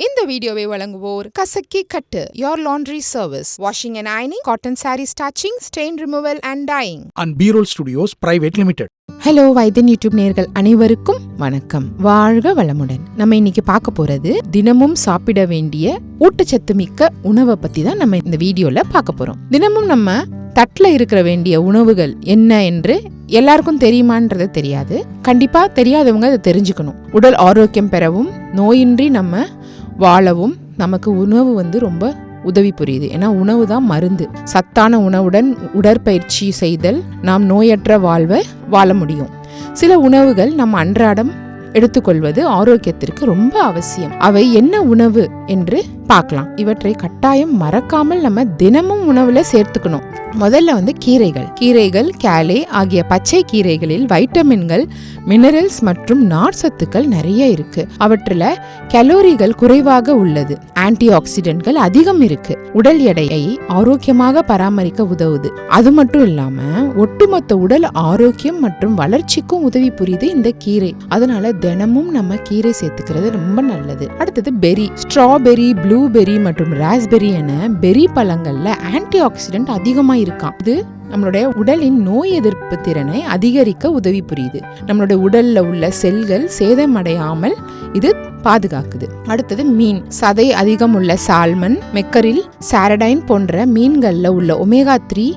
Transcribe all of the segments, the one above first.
இந்த வீடியோவை வழங்குவோர் கசக்கி கட்டு your laundry service washing and ironing cotton saree starching stain removal and dyeing and B-Roll Studios Private Limited. Hello Vaithiyan YouTube நேயர்கள் அனைவருக்கும் வணக்கம். வாழ்க வளமுடன். நம்ம இன்னைக்கு பார்க்க போறது தினமும் சாப்பிட வேண்டிய ஊட்டச்சத்து மிக்க உணவை பத்தி தான் நம்ம இந்த வீடியோல பார்க்க போறோம். தினமும் நம்ம தட்டுல இருக்கிற வேண்டிய உணவுகள் என்ன என்று எல்லாருக்கும் தெரியுமான்றது தெரியாது. கண்டிப்பா தெரியாதவங்க அதை தெரிஞ்சுக்கணும். உடல் ஆரோக்கியம் பெறவும் நோயின்றி நம்ம வாழவும் நமக்கு உணவு ரொம்ப உதவி புரியுது. ஏன்னா உணவு தான் மருந்து. சத்தான உணவுடன் உடற்பயிற்சி செய்தல் நாம் நோயற்ற வாழ்வை வாழ முடியும். சில உணவுகள் நம்ம அன்றாடம் எடுத்துக்கொள்வது ஆரோக்கியத்திற்கு ரொம்ப அவசியம். அவை என்ன உணவு என்று பார்க்கலாம். இவற்றை கட்டாயம் மறக்காமல் நம்ம தினமும் உணவுல சேர்த்துக்கணும். முதல்ல கீரைகள் கேலே ஆகிய பச்சை கீரைகளில் வைட்டமின்கள், மினரல்ஸ் மற்றும் நார்ச்சத்துக்கள் நிறைய இருக்கு. அவற்றில் கலோரிகள் குறைவாக உள்ளது. ஆன்டி ஆக்சிடென்ட்கள் அதிகம் இருக்கு. உடல் எடையை ஆரோக்கியமாக பராமரிக்க உதவுது. அது மட்டும் இல்லாம ஒட்டுமொத்த உடல் ஆரோக்கியம் மற்றும் வளர்ச்சிக்கும் உதவி புரியுது இந்த கீரை. அதனால தினமும் நம்ம கீரை சேர்த்துக்கிறது ரொம்ப நல்லது. அடுத்தது பெரி. ஸ்ட்ராபெரி, ப்ளூபெரி மற்றும் ராஸ்பெரி என பெரி பழங்கள்ல ஆன்டி ஆக்சிடென்ட் அதிகமா இருக்கான். இது நம்மளுடைய உடலின் நோய் எதிர்ப்பு திறனை அதிகரிக்க உதவி புரியுது. நம்மளுடைய உடல்ல உள்ள செல்கள் சேதமடையாமல் இது பாதுகாக்குது. அடுத்தது மீன். சதை அதிகம் உள்ள சால்மன், மெக்கரில், சாரடைன் போன்ற மீன்கள்ல உள்ள ஒமேகா 3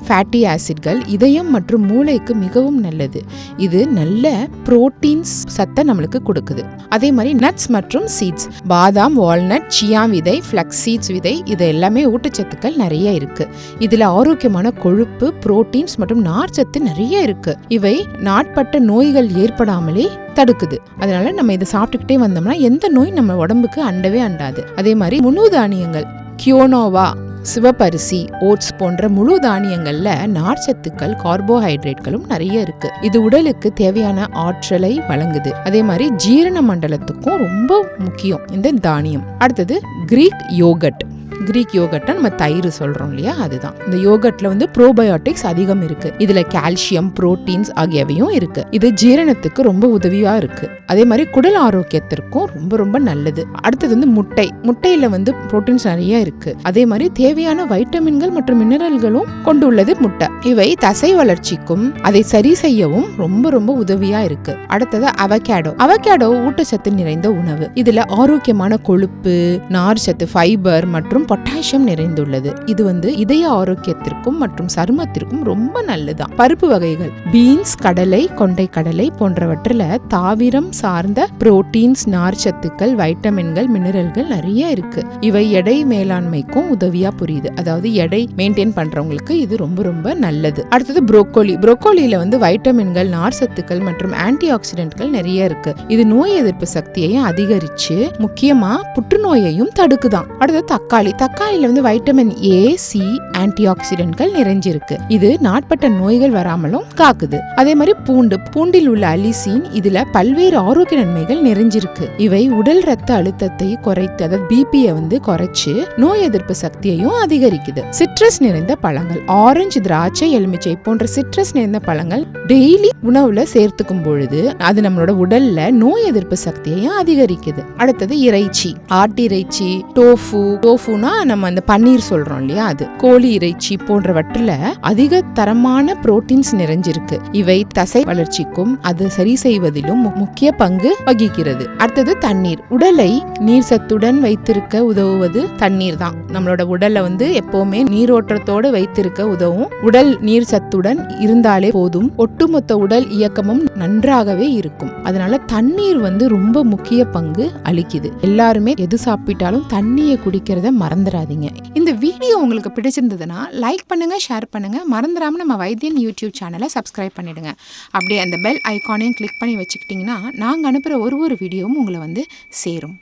ஃபேட்டி ஆசிட்கள் இதயம் மற்றும் மூளைக்கு மிகவும் நல்லது. இது நல்ல புரோட்டீன்ஸ் சத்தை நம்மளுக்கு கொடுக்குது. அதே மாதிரி நட்ஸ் மற்றும் சீட்ஸ், பாதாம், வால்நட், சியா விதை, ஃபிளக்ஸ் சீட்ஸ் விதை, இது எல்லாமே ஊட்டச்சத்துக்கள் நிறைய இருக்கு. இதுல ஆரோக்கியமான கொழுப்பு, புரோட்டீன்ஸ் மற்றும் நார்ச்சத்து நிறைய இருக்கு. இவை நாட்பட்ட நோய்கள் ஏற்படாமலே தடுக்குது. அதனால நம்ம இதை சாப்பிட்டுக்கிட்டே வந்தோம்னா எந்த நோய் நம்ம உடம்புக்கு அண்டவே அண்டாது. அதே மாதிரி முழு தானியங்கள், கியோனோவா, சிவப்பரிசி, ஓட்ஸ் போன்ற முழு தானியங்கள்ல நார்ச்சத்துக்கள், கார்போஹைட்ரேட்களும் நிறைய இருக்கு. இது உடலுக்கு தேவையான ஆற்றலை வழங்குது. அதே மாதிரி ஜீரண மண்டலத்துக்கும் ரொம்ப முக்கியம் இந்த தானியம். அடுத்தது கிரீக் யோகர்ட் நம்ம தயிர் சொல்றோம் இல்லையா, அதுதான். இந்த யோகர்ட்ல ப்ரோபயோட்டிக்ஸ் அதிகம் இருக்கு. இதுல கால்சியம், புரோட்டீன்ஸ் ஆகியவையும் இருக்கு. இது ஜீரணத்துக்கு ரொம்ப உதவியா இருக்கு. அதே மாதிரி குடல் ஆரோக்கியத்திற்கும் ரொம்ப ரொம்ப நல்லது. அடுத்தது முட்டையில புரோட்டீன்ஸ் நிறைய இருக்கு. அதே மாதிரி தேவையான வைட்டமின்கள் மற்றும் மினரல்களும் கொண்டுள்ளது முட்டை. இவை தசை வளர்ச்சிக்கும் அதை சரி செய்யவும் ரொம்ப ரொம்ப உதவியா இருக்கு. அடுத்தது அவகேடோ ஊட்டச்சத்து நிறைந்த உணவு. இதுல ஆரோக்கியமான கொழுப்பு, நார்ச்சத்து, ஃபைபர் மற்றும் பொட்டாசியம் நிறைந்துள்ளது. இது இதய ஆரோக்கியத்திற்கும் மற்றும் சருமத்திற்கும் ரொம்ப நல்லதுதான். பருப்பு வகைகள், பீன்ஸ், கடலை, கொண்டை கடலை போன்றவற்றில் தாவரம் சார்ந்த புரோட்டீன்ஸ், நார்ச்சத்துக்கள், வைட்டமின்கள், மினரல்கள் நிறைய இருக்கு. இவை எடை மேலாண்மைக்கும் உதவியா புரியுது. அதாவது எடை மெயின்டைன் பண்றவங்களுக்கு இது ரொம்ப ரொம்ப நல்லது. அடுத்தது புரோக்கோலியில வைட்டமின்கள், நார்ச்சத்துக்கள் மற்றும் ஆன்டி ஆக்சிடென்ட்கள் நிறைய இருக்கு. இது நோய் எதிர்ப்பு சக்தியையும் அதிகரிச்சு முக்கியமா புற்றுநோயையும் தடுக்குதான். அடுத்தது தக்காளியில வைட்டமின் ஏ, சி, ஆன்டி ஆக்சிடென்ட்கள் நிறைஞ்சிருக்கு. இது நாட்பட்ட நோய்கள் வராமலும் காக்குது. அதே மாதிரி பூண்டில் உள்ள அலிசின், இதுல பல்வேறு ஆரோக்கிய நன்மைகள் நிறைஞ்சிருக்கு. இவை உடல் ரத்த அழுத்தத்தை குறைத்து, அதாவது பிபியை குறைச்சு நோய் எதிர்ப்பு சக்தியையும் அதிகரிக்குது. சிட்ரஸ் நிறைந்த பழங்கள், ஆரஞ்சு, திராட்சை, எலுமிச்சை போன்ற சிட்ரஸ் நிறைந்த பழங்கள் டெய்லி உணவுல சேர்த்துக்கும் பொழுது அது நம்மளோட உடல்ல நோய் எதிர்ப்பு சக்தியையும் அதிகரிக்குது. அடுத்தது இறைச்சி, ஆட்டு இறைச்சி, டோஃபுனா நம்ம அந்த பன்னீர் சொல்றோம் இல்லையா, அது கோழி இறைச்சி போன்றவற்றில் அதிக தரமான புரோட்டீன்ஸ் நிறைஞ்சிருக்கு. இவை தசை வளர்ச்சிக்கும் அது சரி செய்வதிலும் முக்கிய பங்கு வகிக்கிறது. அடுத்தது தண்ணீர். உடலை நீர் சத்துடன் வைத்திருக்க உதவுவது தண்ணீர் தான். நம்மளோட உடலை எப்பவுமே நீரோட்டத்தோடு வைத்திருக்க உதவும். உடல் நீர் சத்துடன் இருந்தாலே போதும், ஒட்டுமொத்த உடல் இயக்கமும் நன்றாகவே இருக்கும். அதனால தண்ணீர் ரொம்ப முக்கிய பங்கு அளிக்குது. எல்லாருமே எது சாப்பிட்டாலும் தண்ணியை குடிக்கிறத மறந்துடாதீங்க. இந்த வீடியோ உங்களுக்கு பிடிச்சிருந்ததுன்னா லைக் பண்ணுங்க, ஷேர் பண்ணுங்க. மறந்துடாம நம்ம வைத்தியன் யூடியூப் சேனலை சப்ஸ்கிரைப் பண்ணிடுங்க. அப்படியே அந்த பெல் ஐகானையும் கிளிக் பண்ணி வச்சுக்கிட்டீங்கன்னா நாங்கள் அனுப்புகிற ஒரு வீடியோவும் உங்களை சேரும்.